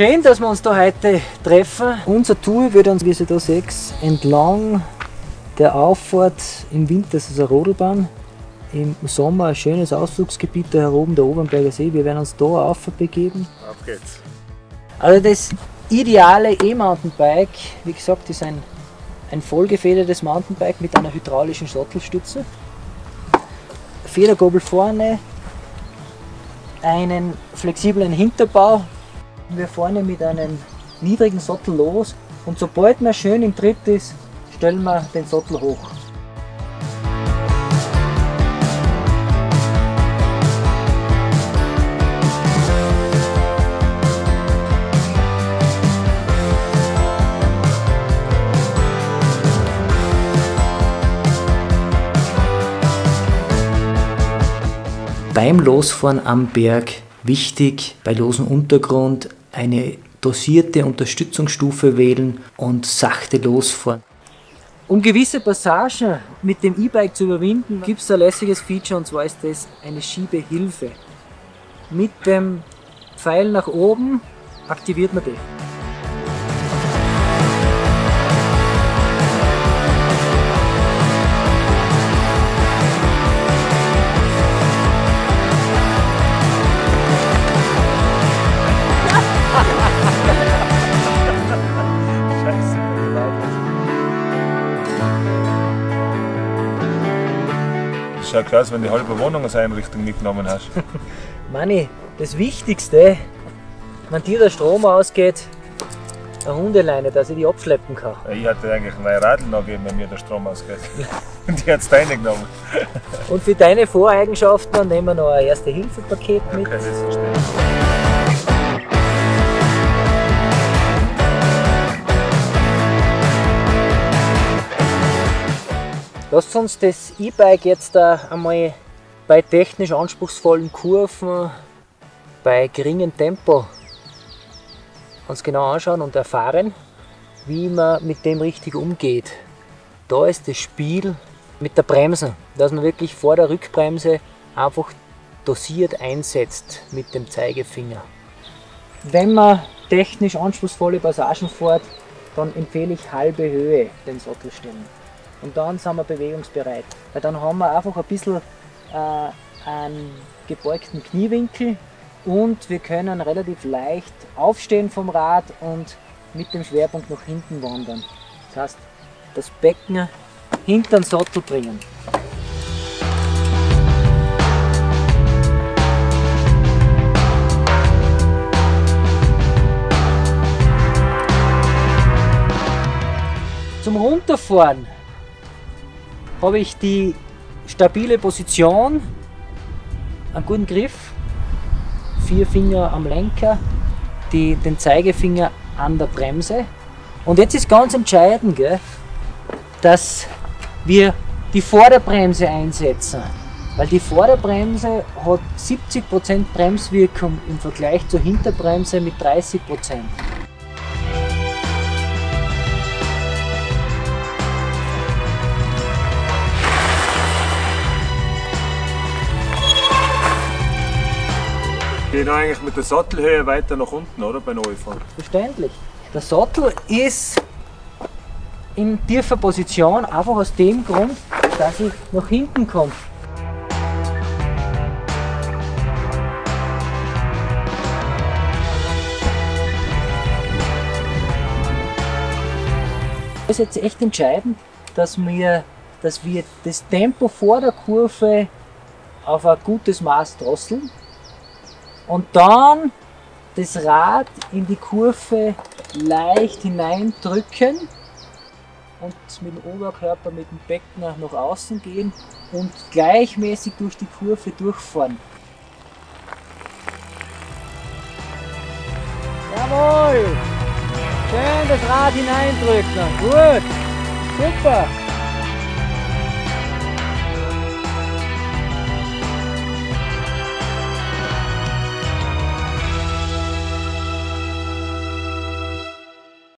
Schön, dass wir uns da heute treffen. Unser Tour wird uns, wie ihr da seht, entlang der Auffahrt im Winter ist es eine Rodelbahn, im Sommer ein schönes Ausflugsgebiet da oben, der Obernberger See. Wir werden uns da aufbegeben. Auf geht's. Also das ideale E-Mountainbike, wie gesagt, ist ein vollgefedertes Mountainbike mit einer hydraulischen Sattelstütze. Federgabel vorne, einen flexiblen Hinterbau. Wir fahren mit einem niedrigen Sattel los und sobald man schön im Tritt ist, stellen wir den Sattel hoch. Beim Losfahren am Berg wichtig, bei losem Untergrund eine dosierte Unterstützungsstufe wählen und sachte losfahren. Um gewisse Passagen mit dem E-Bike zu überwinden, gibt es ein lässiges Feature, und zwar ist das eine Schiebehilfe. Mit dem Pfeil nach oben aktiviert man die. Schaut klasse, wenn du die halbe Wohnungseinrichtung mitgenommen hast. Manni, das Wichtigste, wenn dir der Strom ausgeht, eine Hundeleine, dass ich die abschleppen kann. Ja, ich hatte eigentlich ein neues Radl noch gegeben, wenn mir der Strom ausgeht. Und die hat es deine genommen. Und für deine Voreigenschaften nehmen wir noch ein Erste-Hilfe-Paket mit. Okay, das verstehe ich. Lasst uns das E-Bike jetzt einmal bei technisch anspruchsvollen Kurven, bei geringem Tempo uns genau anschauen und erfahren, wie man mit dem richtig umgeht. Da ist das Spiel mit der Bremse, dass man wirklich vor der Rückbremse einfach dosiert einsetzt mit dem Zeigefinger. Wenn man technisch anspruchsvolle Passagen fährt, dann empfehle ich halbe Höhe den Sattel stellen. Und dann sind wir bewegungsbereit. Weil dann haben wir einfach ein bisschen einen gebeugten Kniewinkel und wir können relativ leicht aufstehen vom Rad und mit dem Schwerpunkt nach hinten wandern. Das heißt, das Becken hinter den Sattel bringen. Zum Runterfahren habe ich die stabile Position, einen guten Griff, 4 Finger am Lenker, den Zeigefinger an der Bremse. Und jetzt ist ganz entscheidend, gell, dass wir die Vorderbremse einsetzen, weil die Vorderbremse hat 70% Bremswirkung im Vergleich zur Hinterbremse mit 30%. Gehen eigentlich mit der Sattelhöhe weiter nach unten, oder? Beim Neufahren. Verständlich. Der Sattel ist in tiefer Position, einfach aus dem Grund, dass ich nach hinten komme. Es ist jetzt echt entscheidend, dass wir das Tempo vor der Kurve auf ein gutes Maß drosseln. Und dann das Rad in die Kurve leicht hineindrücken und mit dem Oberkörper, mit dem Becken nach außen gehen und gleichmäßig durch die Kurve durchfahren. Jawohl! Schön das Rad hineindrücken. Gut! Super!